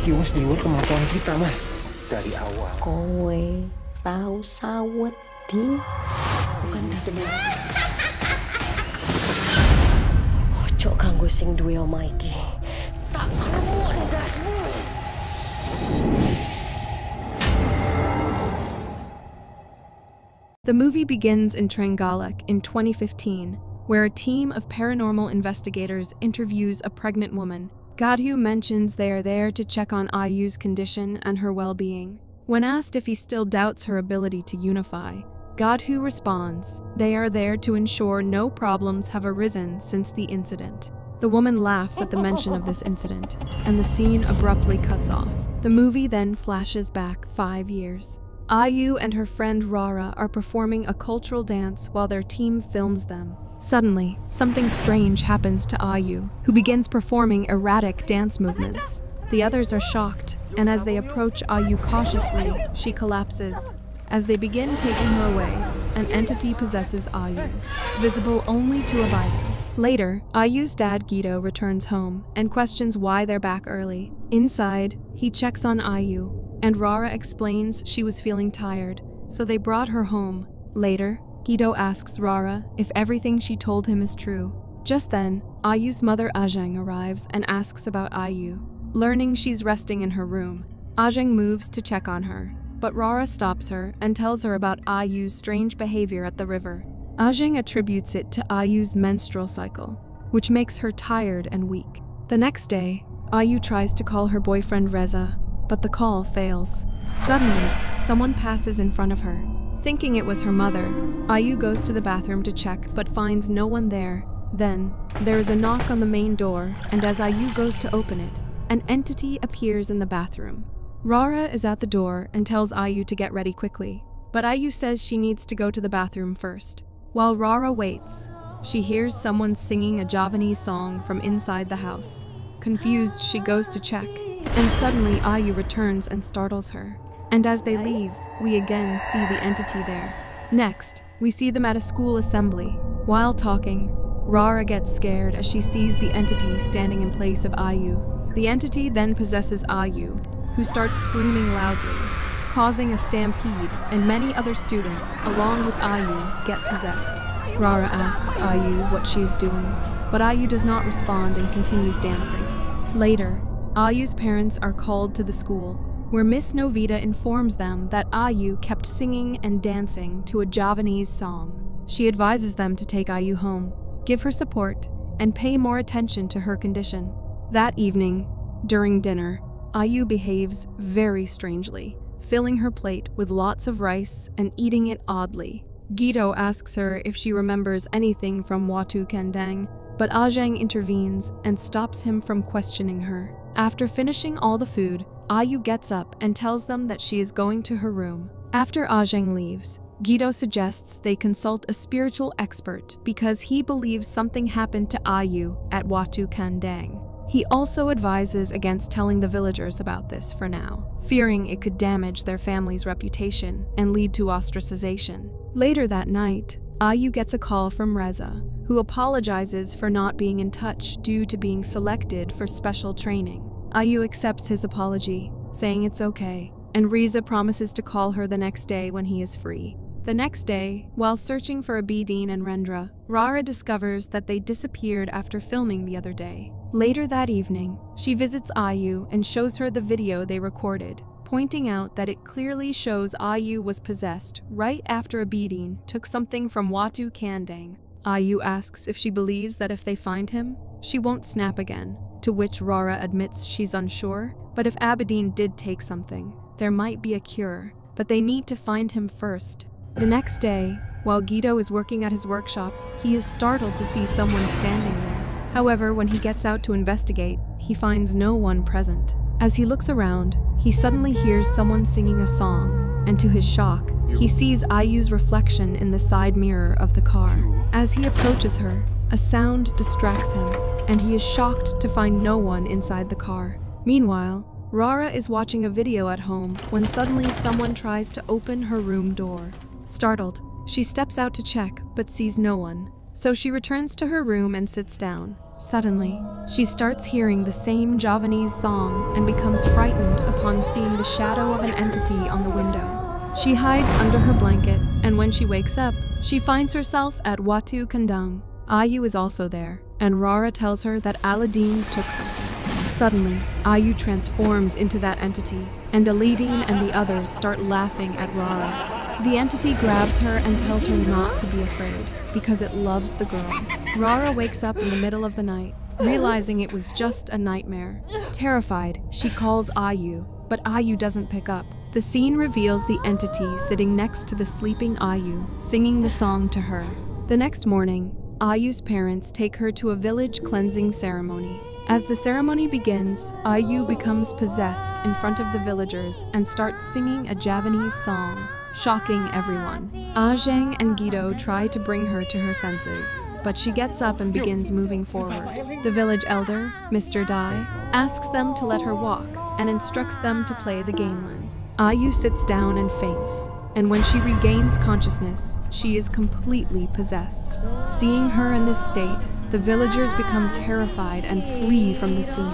Iki wes di luar kemampuan kita, Mas. Dari awal. Kowe tahu saweti bukan dadi. Ojo ganggu sing duwe omah iki. Tak keluar ndasmu. The movie begins in Trenggalek in 2015, where a team of paranormal investigators interviews a pregnant woman. Watu mentions they are there to check on Ayu's condition and her well-being. When asked if he still doubts her ability to unify, Watu responds, they are there to ensure no problems have arisen since the incident. The woman laughs at the mention of this incident, and the scene abruptly cuts off. The movie then flashes back 5 years. Ayu and her friend Rara are performing a cultural dance while their team films them. Suddenly, something strange happens to Ayu, who begins performing erratic dance movements. The others are shocked, and as they approach Ayu cautiously, she collapses. As they begin taking her away, an entity possesses Ayu, visible only to Abiding. Later, Ayu's dad Guido returns home and questions why they're back early. Inside, he checks on Ayu, and Rara explains she was feeling tired, so they brought her home. Later, Guido asks Rara if everything she told him is true. Just then, Ayu's mother Ajeng arrives and asks about Ayu. Learning she's resting in her room, Ajeng moves to check on her, but Rara stops her and tells her about Ayu's strange behavior at the river. Ajeng attributes it to Ayu's menstrual cycle, which makes her tired and weak. The next day, Ayu tries to call her boyfriend Reza, but the call fails. Suddenly, someone passes in front of her. Thinking it was her mother, Ayu goes to the bathroom to check but finds no one there. Then, there is a knock on the main door, and as Ayu goes to open it, an entity appears in the bathroom. Rara is at the door and tells Ayu to get ready quickly, but Ayu says she needs to go to the bathroom first. While Rara waits, she hears someone singing a Javanese song from inside the house. Confused, she goes to check, and suddenly Ayu returns and startles her. And as they leave, we again see the entity there. Next, we see them at a school assembly. While talking, Rara gets scared as she sees the entity standing in place of Ayu. The entity then possesses Ayu, who starts screaming loudly, causing a stampede, and many other students, along with Ayu, get possessed. Rara asks Ayu what she's doing, but Ayu does not respond and continues dancing. Later, Ayu's parents are called to the school, where Miss Novita informs them that Ayu kept singing and dancing to a Javanese song. She advises them to take Ayu home, give her support, and pay more attention to her condition. That evening, during dinner, Ayu behaves very strangely, filling her plate with lots of rice and eating it oddly. Guido asks her if she remembers anything from Watu Kandang, but Ajeng intervenes and stops him from questioning her. After finishing all the food, Ayu gets up and tells them that she is going to her room. After Ajeng leaves, Guido suggests they consult a spiritual expert because he believes something happened to Ayu at Watu Kandang. He also advises against telling the villagers about this for now, fearing it could damage their family's reputation and lead to ostracization. Later that night, Ayu gets a call from Reza, who apologizes for not being in touch due to being selected for special training. Ayu accepts his apology, saying it's okay, and Reza promises to call her the next day when he is free. The next day, while searching for Abidin and Rendra, Rara discovers that they disappeared after filming the other day. Later that evening, she visits Ayu and shows her the video they recorded, pointing out that it clearly shows Ayu was possessed right after Abidin took something from Watu Kandang. Ayu asks if she believes that if they find him, she won't snap again, to which Rara admits she's unsure, but if Abidin did take something, there might be a cure, but they need to find him first. The next day, while Guido is working at his workshop, he is startled to see someone standing there. However, when he gets out to investigate, he finds no one present. As he looks around, he suddenly hears someone singing a song, and to his shock, he sees Ayu's reflection in the side mirror of the car. As he approaches her, a sound distracts him, and he is shocked to find no one inside the car. Meanwhile, Rara is watching a video at home when suddenly someone tries to open her room door. Startled, she steps out to check but sees no one, so she returns to her room and sits down. Suddenly, she starts hearing the same Javanese song and becomes frightened upon seeing the shadow of an entity on the window. She hides under her blanket, and when she wakes up, she finds herself at Watu, Kandang. Ayu is also there, and Rara tells her that Aladdin took something. Suddenly, Ayu transforms into that entity, and Aladdin and the others start laughing at Rara. The entity grabs her and tells her not to be afraid, because it loves the girl. Rara wakes up in the middle of the night, realizing it was just a nightmare. Terrified, she calls Ayu, but Ayu doesn't pick up. The scene reveals the entity sitting next to the sleeping Ayu, singing the song to her. The next morning, Ayu's parents take her to a village cleansing ceremony. As the ceremony begins, Ayu becomes possessed in front of the villagers and starts singing a Javanese song, shocking everyone. Ajeng and Guido try to bring her to her senses, but she gets up and begins moving forward. The village elder, Mr. Dai, asks them to let her walk and instructs them to play the gamelan. Ayu sits down and faints, and when she regains consciousness, she is completely possessed. Seeing her in this state, the villagers become terrified and flee from the scene.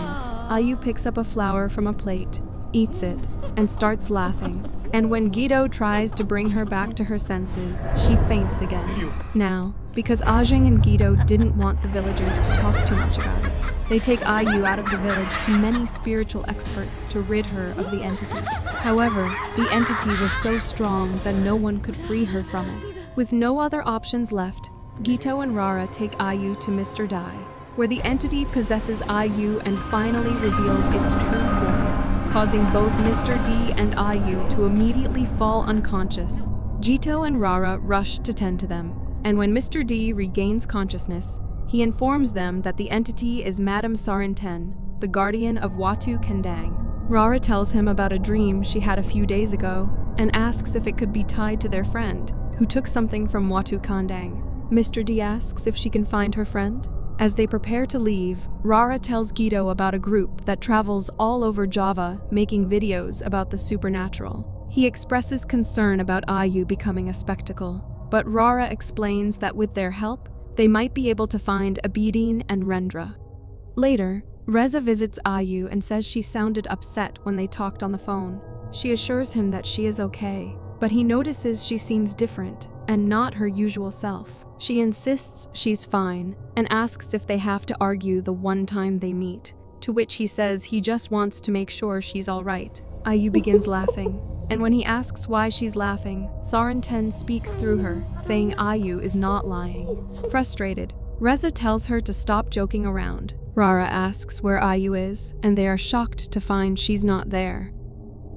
Ayu picks up a flower from a plate, eats it, and starts laughing. And when Guido tries to bring her back to her senses, she faints again. Now, because Ajeng and Guido didn't want the villagers to talk too much about it, they take Ayu out of the village to many spiritual experts to rid her of the entity. However, the entity was so strong that no one could free her from it. With no other options left, Guido and Rara take Ayu to Mr. Dai, where the entity possesses Ayu and finally reveals its true form, causing both Mr. D and Ayu to immediately fall unconscious. Guido and Rara rush to tend to them, and when Mr. D regains consciousness, he informs them that the entity is Madame Sarinten, the guardian of Watu Kandang. Rara tells him about a dream she had a few days ago and asks if it could be tied to their friend, who took something from Watu Kandang. Mr. D asks if she can find her friend. As they prepare to leave, Rara tells Guido about a group that travels all over Java making videos about the supernatural. He expresses concern about Ayu becoming a spectacle, but Rara explains that with their help, they might be able to find Abidin and Rendra. Later, Reza visits Ayu and says she sounded upset when they talked on the phone. She assures him that she is okay, but he notices she seems different and not her usual self. She insists she's fine and asks if they have to argue the one time they meet, to which he says he just wants to make sure she's all right. Ayu begins laughing, and when he asks why she's laughing, Sarinten speaks through her, saying Ayu is not lying. Frustrated, Reza tells her to stop joking around. Rara asks where Ayu is, and they are shocked to find she's not there.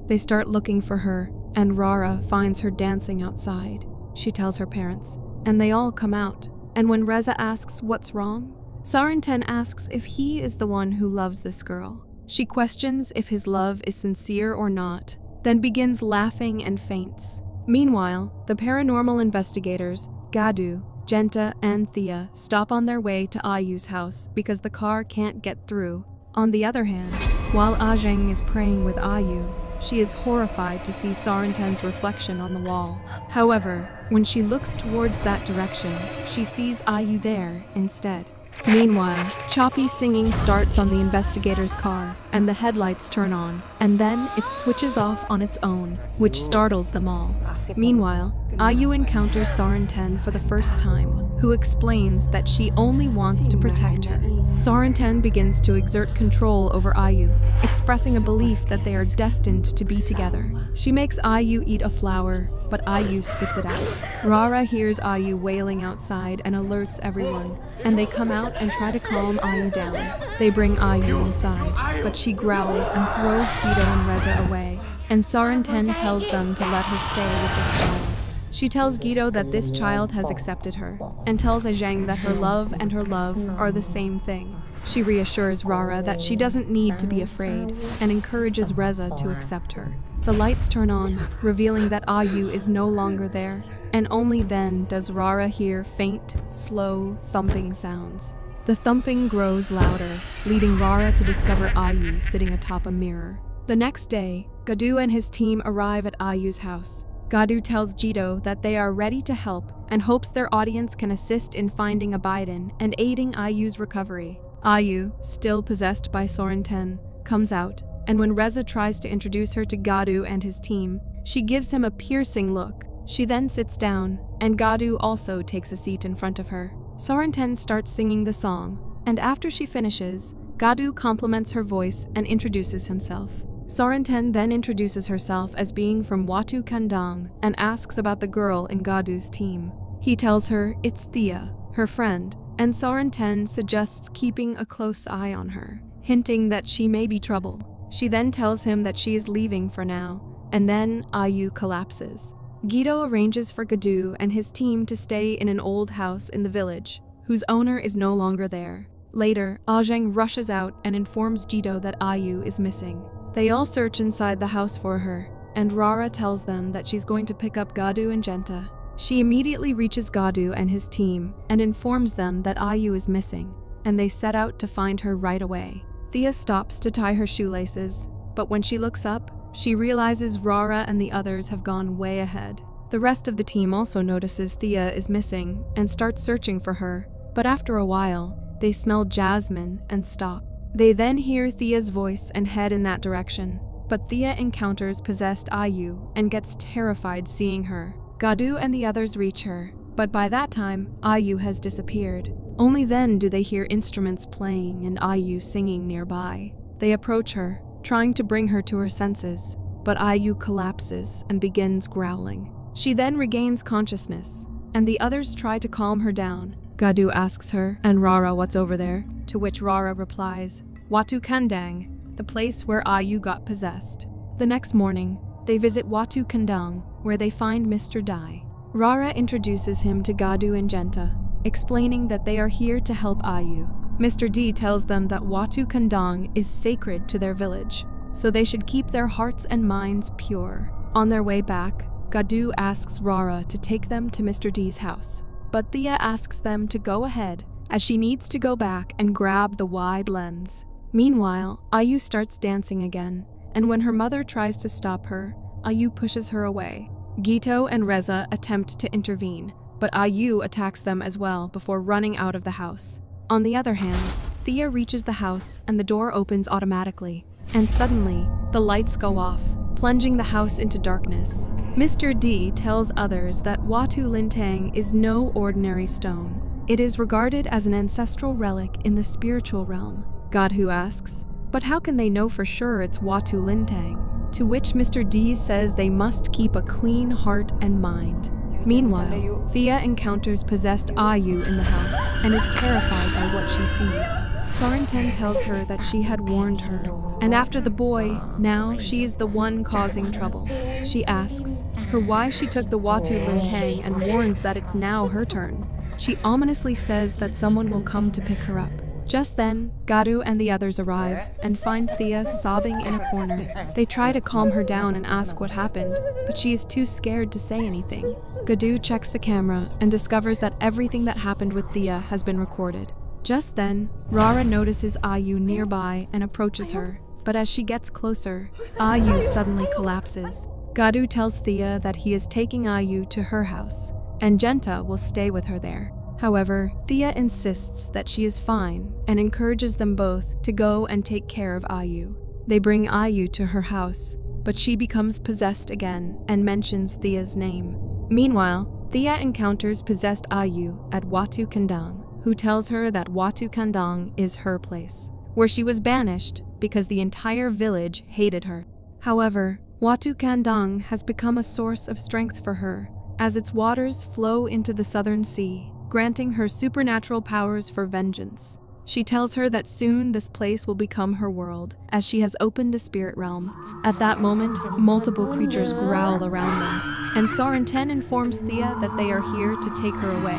They start looking for her, and Rara finds her dancing outside. She tells her parents, and they all come out. And when Reza asks what's wrong, Sarinten asks if he is the one who loves this girl. She questions if his love is sincere or not, then begins laughing and faints. Meanwhile, the paranormal investigators, Gadu, Genta, and Thea stop on their way to Ayu's house because the car can't get through. On the other hand, while Ajeng is praying with Ayu, she is horrified to see Sarinten's reflection on the wall. However, when she looks towards that direction, she sees Ayu there instead. Meanwhile, choppy singing starts on the investigator's car, and the headlights turn on, and then it switches off on its own, which startles them all. Meanwhile, Ayu encounters Sarinten for the first time, who explains that she only wants to protect her. Sarinten begins to exert control over Ayu, expressing a belief that they are destined to be together. She makes Ayu eat a flower, but Ayu spits it out. Rara hears Ayu wailing outside and alerts everyone, and they come out and try to calm Ayu down. They bring Ayu inside, but she growls and throws Guido and Reza away, and Sarinten tells them to let her stay with this child. She tells Guido that this child has accepted her, and tells Ajeng that her love and her love are the same thing. She reassures Rara that she doesn't need to be afraid, and encourages Reza to accept her. The lights turn on, revealing that Ayu is no longer there, and only then does Rara hear faint, slow, thumping sounds. The thumping grows louder, leading Rara to discover Ayu sitting atop a mirror. The next day, Gadu and his team arrive at Ayu's house. Gadu tells Guido that they are ready to help and hopes their audience can assist in finding Abidin and aiding Ayu's recovery. Ayu, still possessed by Sarinten, comes out, and when Reza tries to introduce her to Watu and his team, she gives him a piercing look. She then sits down, and Watu also takes a seat in front of her. Sarinten starts singing the song, and after she finishes, Watu compliments her voice and introduces himself. Sarinten then introduces herself as being from Watu Kandang and asks about the girl in Watu's team. He tells her it's Thea, her friend, and Sarinten suggests keeping a close eye on her, hinting that she may be trouble. She then tells him that she is leaving for now, and then Ayu collapses. Guido arranges for Watu and his team to stay in an old house in the village, whose owner is no longer there. Later, Ajeng rushes out and informs Guido that Ayu is missing. They all search inside the house for her, and Rara tells them that she's going to pick up Watu and Genta. She immediately reaches Watu and his team and informs them that Ayu is missing, and they set out to find her right away. Thea stops to tie her shoelaces, but when she looks up, she realizes Rara and the others have gone way ahead. The rest of the team also notices Thea is missing and starts searching for her, but after a while, they smell jasmine and stop. They then hear Thea's voice and head in that direction, but Thea encounters possessed Ayu and gets terrified seeing her. Watu and the others reach her, but by that time, Ayu has disappeared. Only then do they hear instruments playing and Ayu singing nearby. They approach her, trying to bring her to her senses, but Ayu collapses and begins growling. She then regains consciousness, and the others try to calm her down. Watu asks her and Rara what's over there, to which Rara replies, Watu Kandang, the place where Ayu got possessed. The next morning, they visit Watu Kandang, where they find Mr. Dai. Rara introduces him to Watu and Genta, explaining that they are here to help Ayu. Mr. D tells them that Watu Kandang is sacred to their village, so they should keep their hearts and minds pure. On their way back, Watu asks Rara to take them to Mr. D's house, but Thea asks them to go ahead, as she needs to go back and grab the wide lens. Meanwhile, Ayu starts dancing again, and when her mother tries to stop her, Ayu pushes her away. Guido and Reza attempt to intervene, but Ayu attacks them as well before running out of the house. On the other hand, Thea reaches the house and the door opens automatically, and suddenly, the lights go off, plunging the house into darkness. Mr. D tells others that Watu Lintang is no ordinary stone. It is regarded as an ancestral relic in the spiritual realm. Watu asks, but how can they know for sure it's Watu Lintang? To which Mr. D says they must keep a clean heart and mind. Meanwhile, Thea encounters possessed Ayu in the house and is terrified by what she sees. Sarinten tells her that she had warned her, and after the boy, now she is the one causing trouble. She asks her why she took the Watu Lintang and warns that it's now her turn. She ominously says that someone will come to pick her up. Just then, Watu and the others arrive and find Thea sobbing in a corner. They try to calm her down and ask what happened, but she is too scared to say anything. Watu checks the camera and discovers that everything that happened with Thea has been recorded. Just then, Rara notices Ayu nearby and approaches her, but as she gets closer, Ayu suddenly collapses. Watu tells Thea that he is taking Ayu to her house, and Genta will stay with her there. However, Thea insists that she is fine and encourages them both to go and take care of Ayu. They bring Ayu to her house, but she becomes possessed again and mentions Thea's name. Meanwhile, Thea encounters possessed Ayu at Watu Kandang, who tells her that Watu Kandang is her place, where she was banished because the entire village hated her. However, Watu Kandang has become a source of strength for her, as its waters flow into the southern sea, granting her supernatural powers for vengeance. She tells her that soon this place will become her world, as she has opened a spirit realm. At that moment, multiple creatures growl around them, and Sarinten informs Thea that they are here to take her away.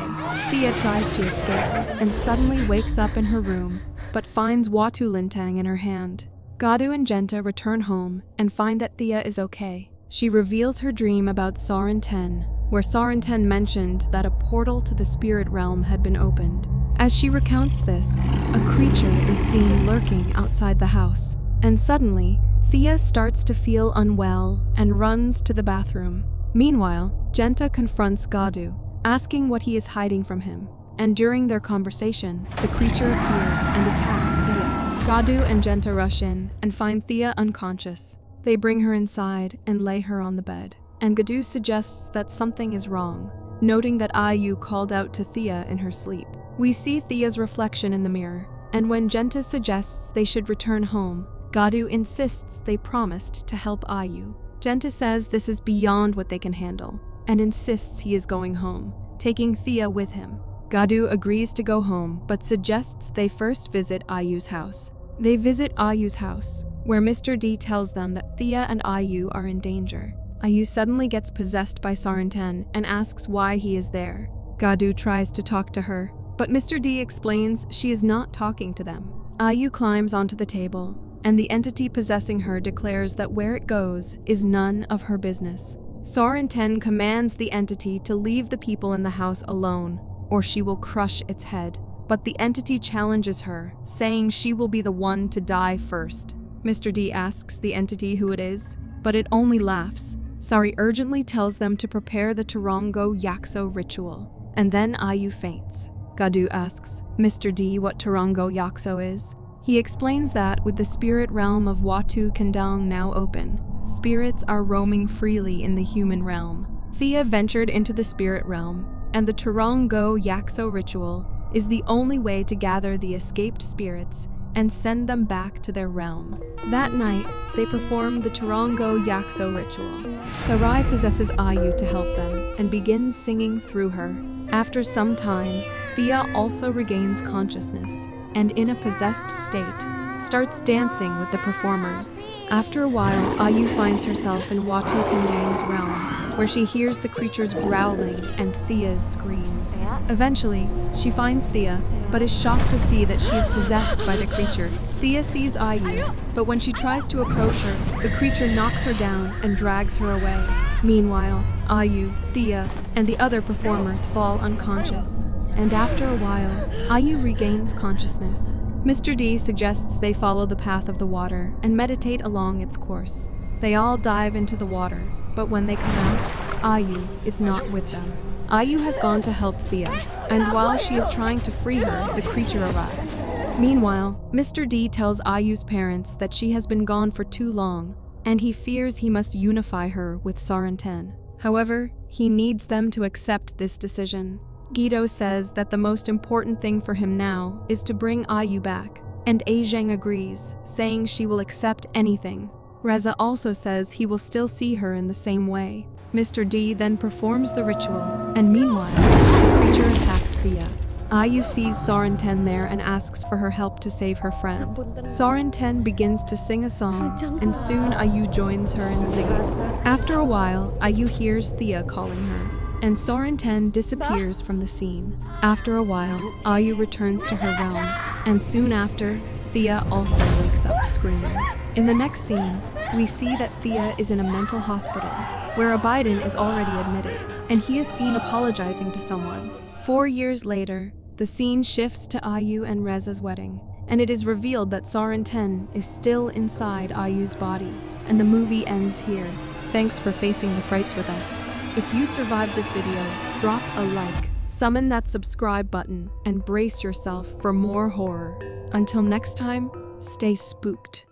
Thea tries to escape, and suddenly wakes up in her room, but finds Watu Lintang in her hand. Watu and Genta return home and find that Thea is okay. She reveals her dream about Sarinten, where Sarinten mentioned that a portal to the spirit realm had been opened. As she recounts this, a creature is seen lurking outside the house, and suddenly, Thea starts to feel unwell and runs to the bathroom. Meanwhile, Genta confronts Watu, asking what he is hiding from him. and during their conversation, the creature appears and attacks Thea. Watu and Genta rush in and find Thea unconscious. They bring her inside and lay her on the bed, and Watu suggests that something is wrong, noting that Ayu called out to Thea in her sleep. We see Thea's reflection in the mirror, and when Genta suggests they should return home, Watu insists they promised to help Ayu. Genta says this is beyond what they can handle, and insists he is going home, taking Thea with him. Watu agrees to go home, but suggests they first visit Ayu's house. They visit Ayu's house, where Mr. D tells them that Thea and Ayu are in danger. Ayu suddenly gets possessed by Sarinten and asks why he is there. Watu tries to talk to her, but Mr. D explains she is not talking to them. Ayu climbs onto the table, and the entity possessing her declares that where it goes is none of her business. Sarinten commands the entity to leave the people in the house alone, or she will crush its head. But the entity challenges her, saying she will be the one to die first. Mr. D asks the entity who it is, but it only laughs. Sari urgently tells them to prepare the Turongo Yakso ritual, and then Ayu faints. Watu asks Mr. D what Turongo Yakso is. He explains that with the spirit realm of Watu Kandang now open, spirits are roaming freely in the human realm. Thea ventured into the spirit realm, and the Turongo Yakso ritual is the only way to gather the escaped spirits and send them back to their realm. That night, they perform the Turongo Yakso ritual. Sarai possesses Ayu to help them and begins singing through her. After some time, Thea also regains consciousness and in a possessed state, starts dancing with the performers. After a while, Ayu finds herself in Watu Kandang's realm, where she hears the creatures growling and Thea's screams. Eventually, she finds Thea, but is shocked to see that she is possessed by the creature. Thea sees Ayu, but when she tries to approach her, the creature knocks her down and drags her away. Meanwhile, Ayu, Thea, and the other performers fall unconscious, and after a while, Ayu regains consciousness. Mr. D suggests they follow the path of the water and meditate along its course. They all dive into the water, but when they come out, Ayu is not with them. Ayu has gone to help Thea, and while she is trying to free her, the creature arrives. Meanwhile, Mr. D tells Ayu's parents that she has been gone for too long, and he fears he must unify her with Sarinten. However, he needs them to accept this decision. Guido says that the most important thing for him now is to bring Ayu back, and Zheng agrees, saying she will accept anything. Reza also says he will still see her in the same way. Mr. D then performs the ritual, and meanwhile, the creature attacks Thea. Ayu sees Sarinten there and asks for her help to save her friend. Sarinten begins to sing a song, and soon Ayu joins her in singing. After a while, Ayu hears Thea calling her, and Sarinten disappears from the scene. After a while, Ayu returns to her realm, and soon after, Thea also wakes up screaming. In the next scene, we see that Thea is in a mental hospital, where Abiden is already admitted, and he is seen apologizing to someone. 4 years later, the scene shifts to Ayu and Reza's wedding, and it is revealed that Sarinten is still inside Ayu's body, and the movie ends here. Thanks for facing the frights with us. If you survived this video, drop a like, summon that subscribe button, and brace yourself for more horror. Until next time, stay spooked.